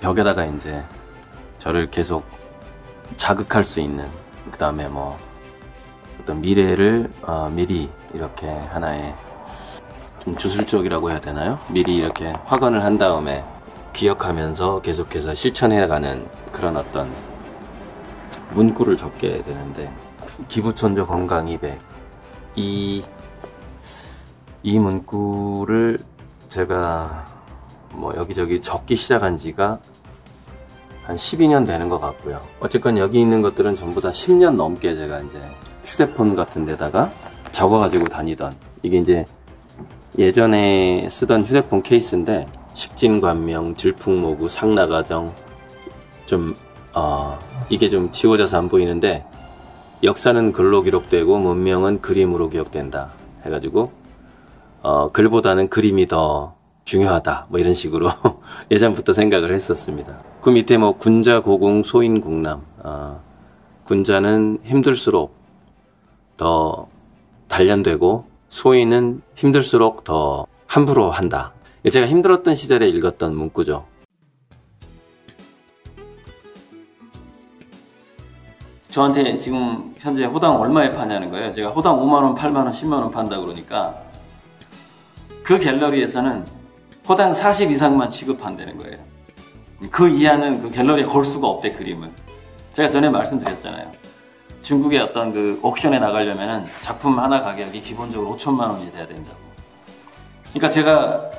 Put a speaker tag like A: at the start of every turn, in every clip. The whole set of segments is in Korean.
A: 벽에다가 이제 저를 계속 자극할 수 있는, 그 다음에 뭐 어떤 미래를 미리 이렇게 하나의 좀 주술적이라고 해야 되나요? 미리 이렇게 확언을 한 다음에 기억하면서 계속해서 실천해가는 그런 어떤 문구를 적게 되는데, 기부천조 건강 200, 이 문구를 제가 뭐 여기저기 적기 시작한 지가 한 12년 되는 것 같고요. 어쨌건 여기 있는 것들은 전부 다 10년 넘게 제가 이제 휴대폰 같은 데다가 적어가지고 다니던, 이게 이제 예전에 쓰던 휴대폰 케이스인데, 식진관명, 질풍모구, 상나가정, 좀 이게 좀 지워져서 안 보이는데, 역사는 글로 기록되고 문명은 그림으로 기억된다 해가지고 글보다는 그림이 더 중요하다, 뭐 이런 식으로 예전부터 생각을 했었습니다. 그 밑에 뭐 군자, 고궁, 소인, 국남, 군자는 힘들수록 더 단련되고, 소인은 힘들수록 더 함부로 한다. 제가 힘들었던 시절에 읽었던 문구죠. 저한테 지금 현재 호당 얼마에 파냐는 거예요. 제가 호당 5만원, 8만원, 10만원 판다 그러니까 그 갤러리에서는 호당 40 이상만 취급한다는 거예요. 그 이하는 그 갤러리에 걸 수가 없대, 그림을. 제가 전에 말씀드렸잖아요. 중국의 어떤 그 옥션에 나가려면은 작품 하나 가격이 기본적으로 5천만 원이 돼야 된다고. 그러니까 제가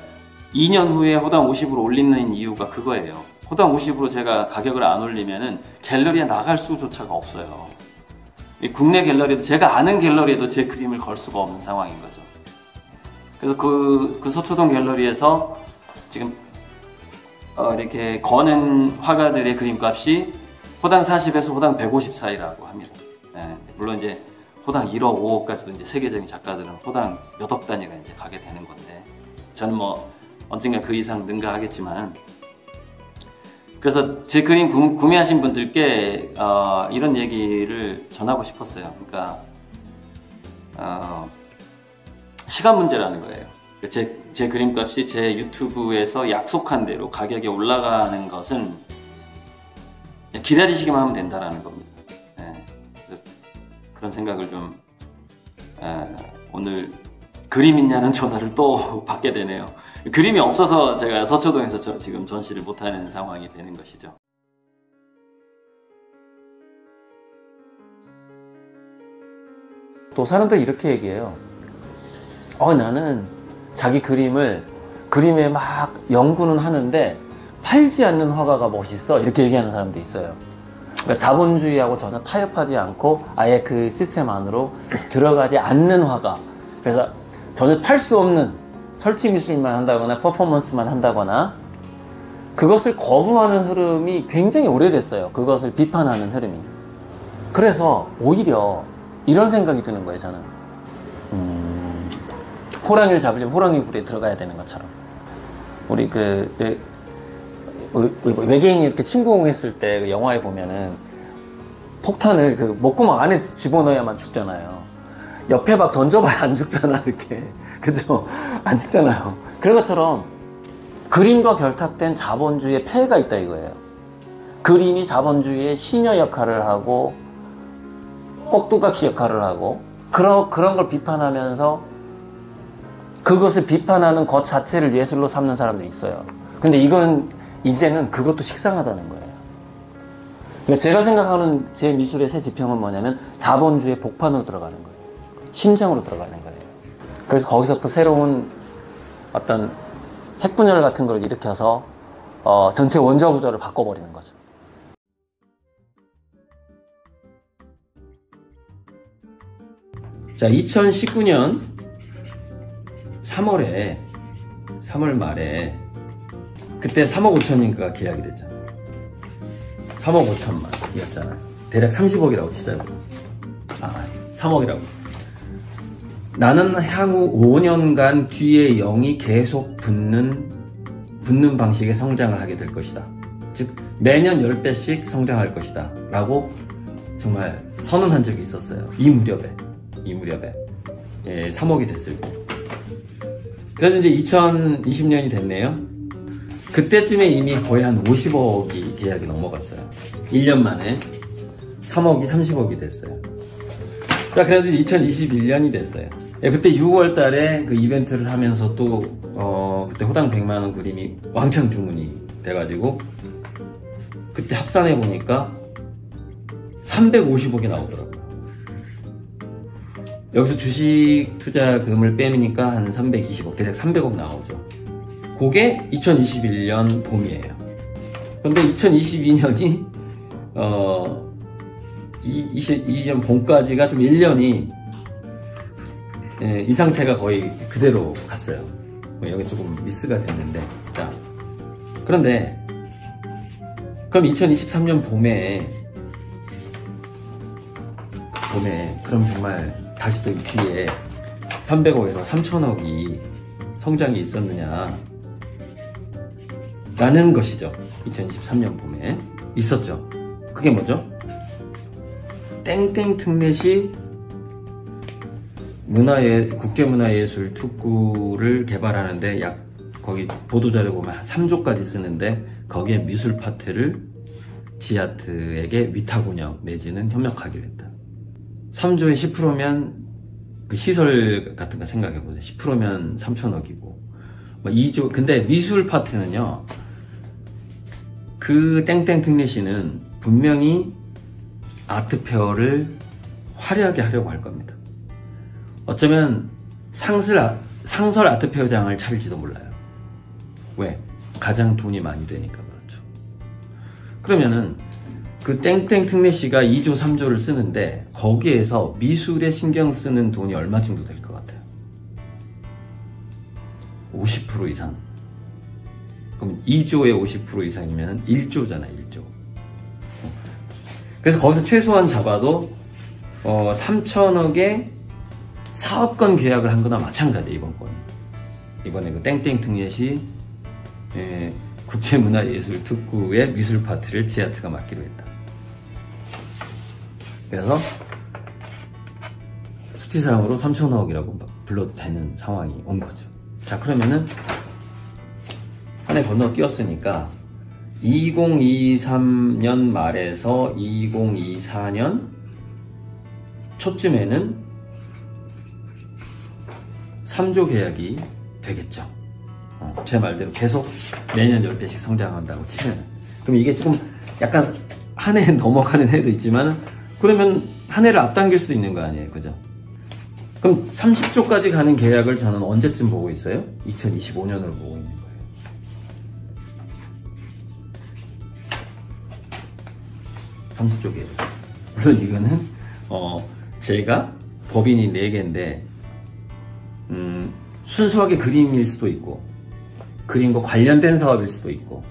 A: 2년 후에 호당 50으로 올리는 이유가 그거예요. 호당 50으로 제가 가격을 안 올리면은 갤러리에 나갈 수조차가 없어요. 국내 갤러리도, 제가 아는 갤러리에도 제 그림을 걸 수가 없는 상황인 거죠. 그래서 그 서초동 갤러리에서 지금 이렇게 거는 화가들의 그림값이 호당 40에서 호당 150 사이라고 합니다. 예, 물론 이제 호당 1억, 5억까지도 이제 세계적인 작가들은 호당 몇 억 단위가 이제 가게 되는 건데, 저는 뭐 언젠가 그 이상 능가하겠지만은, 그래서 제 그림 구매하신 분들께 이런 얘기를 전하고 싶었어요. 그러니까 시간 문제라는 거예요. 제 그림값이 제 유튜브에서 약속한 대로 가격이 올라가는 것은 기다리시기만 하면 된다라는 겁니다. 네, 그래서 그런 생각을 좀 오늘 그림 있냐는 전화를 또 받게 되네요. 그림이 없어서 제가 서초동에서 지금 전시를 못하는 상황이 되는 것이죠.
B: 또 사람들이 이렇게 얘기해요. 나는 자기 그림에 막 연구는 하는데 팔지 않는 화가가 멋있어, 이렇게 얘기하는 사람도 있어요. 그러니까 자본주의하고 전혀 타협하지 않고 아예 그 시스템 안으로 들어가지 않는 화가, 그래서 전혀 팔 수 없는 설치 미술만 한다거나 퍼포먼스만 한다거나, 그것을 거부하는 흐름이 굉장히 오래됐어요. 그것을 비판하는 흐름이. 그래서 오히려 이런 생각이 드는 거예요, 저는. 호랑이를 잡으려면 호랑이 굴에 들어가야 되는 것처럼, 우리 외계인이 이렇게 침공했을 때 그 영화에 보면은 폭탄을 그 목구멍 안에 집어넣어야만 죽잖아요. 옆에 막 던져봐야 안 죽잖아, 이렇게. 그죠? 안 죽잖아요. 그런 것처럼 그림과 결탁된 자본주의의 폐해가 있다 이거예요. 그림이 자본주의의 시녀 역할을 하고 꼭두각시 역할을 하고, 그런 걸 비판하면서 그것을 비판하는 것 자체를 예술로 삼는 사람들이 있어요. 근데 이건 이제는 그것도 식상하다는 거예요. 그러니까 제가 생각하는 제 미술의 새 지평은 뭐냐면 자본주의의 복판으로 들어가는 거예요. 심장으로 들어가는 거예요. 그래서 거기서부터 새로운 어떤 핵분열 같은 걸 일으켜서 전체 원자 구조를 바꿔버리는 거죠.
A: 자, 2019년 3월 말에 그때 3억 5천인가가 계약이 됐잖아요. 3억 5천만 이었잖아요. 대략 30억이라고 치자고. 3억이라고. 나는 향후 5년간 뒤에 0이 계속 붙는 방식의 성장을 하게 될 것이다. 즉 매년 10배씩 성장할 것이다 라고 정말 선언한 적이 있었어요. 이 무렵에 3억이 됐을 때. 그래서 이제 2020년이 됐네요. 그때쯤에 이미 거의 한 50억이 계약이 넘어갔어요. 1년 만에 3억이 30억이 됐어요. 자, 그래도 2021년이 됐어요. 예, 그때 6월 달에 그 이벤트를 하면서 또, 그때 호당 100만원 그림이 왕창 주문이 돼가지고, 그때 합산해 보니까 350억이 나오더라고요. 여기서 주식 투자금을 빼니까 한 320억, 대략 300억 나오죠. 그게 2021년 봄이에요. 그런데 2022년이, 22년 봄까지가 좀 1년이, 예, 이 상태가 거의 그대로 갔어요. 여기 조금 미스가 됐는데. 자, 그런데, 그럼 2023년 봄에, 그럼 정말 다시 또 뒤에 300억에서 3천억이 성장이 있었느냐 라는 것이죠. 2023년 봄에 있었죠. 그게 뭐죠? 땡땡 특례시 국제문화예술 특구를 개발하는데 거기 보도자료 보면 한 3조까지 쓰는데 거기에 미술 파트를 지아트에게 위탁 운영 내지는 협력하기로 했다. 3조에 10%면 그 시설 같은 거 생각해보세요. 10%면 3천억이고 2조. 근데 미술 파트는요, 그 땡땡 특례시는 분명히 아트페어를 화려하게 하려고 할 겁니다. 어쩌면 상설 아트페어장을 차릴지도 몰라요. 왜? 가장 돈이 많이 되니까 그렇죠. 그러면은 그 땡땡 특례시가 2조 3조를 쓰는데 거기에서 미술에 신경 쓰는 돈이 얼마 정도 될 것 같아요? 50% 이상. 그럼 2조의 50% 이상이면 1조잖아요. 1조. 그래서 거기서 최소한 잡아도 3천억에 4억 건 계약을 한 거나 마찬가지예요. 이번 건. 이번에 그 땡땡 특례시 국제문화예술 특구의 미술 파트를 지아트가 맡기로 했다. 그래서 수치상으로 3천억이라고 불러도 되는 상황이 온 거죠. 자, 그러면은 한 해 건너뛰었으니까 2023년 말에서 2024년 초쯤에는 3조 계약이 되겠죠. 제 말대로 계속 매년 10배씩 성장한다고 치면. 그럼 이게 조금 약간 한 해 넘어가는 해도 있지만, 그러면 한 해를 앞당길 수도 있는 거 아니에요. 그죠? 그럼 30조까지 가는 계약을 저는 언제쯤 보고 있어요? 2025년으로 보고 있는 거예요. 삼수조 계약. 물론 이거는 제가 법인이 4개인데 순수하게 그림일 수도 있고, 그림과 관련된 사업일 수도 있고,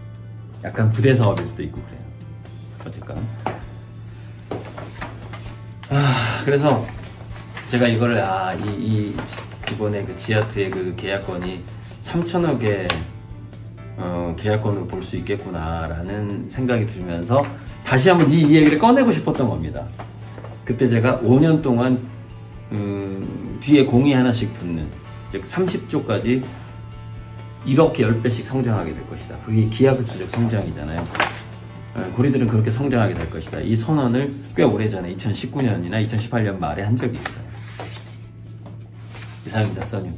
A: 약간 부대 사업일 수도 있고 그래요. 어쨌건 그래서 제가 이거를 이번에 그 지아트의 그 계약건이 3천억의 계약건으로 볼 수 있겠구나라는 생각이 들면서 다시 한번 이 얘기를 꺼내고 싶었던 겁니다. 그때 제가 5년 동안 뒤에 공이 하나씩 붙는, 즉 30조까지 이렇게 10배씩 성장하게 될 것이다. 그게 기하급수적 성장이잖아요. 고리들은 그렇게 성장하게 될 것이다. 이 선언을 꽤 오래전에 2019년이나 2018년 말에 한 적이 있어요. 이상입니다. 써니.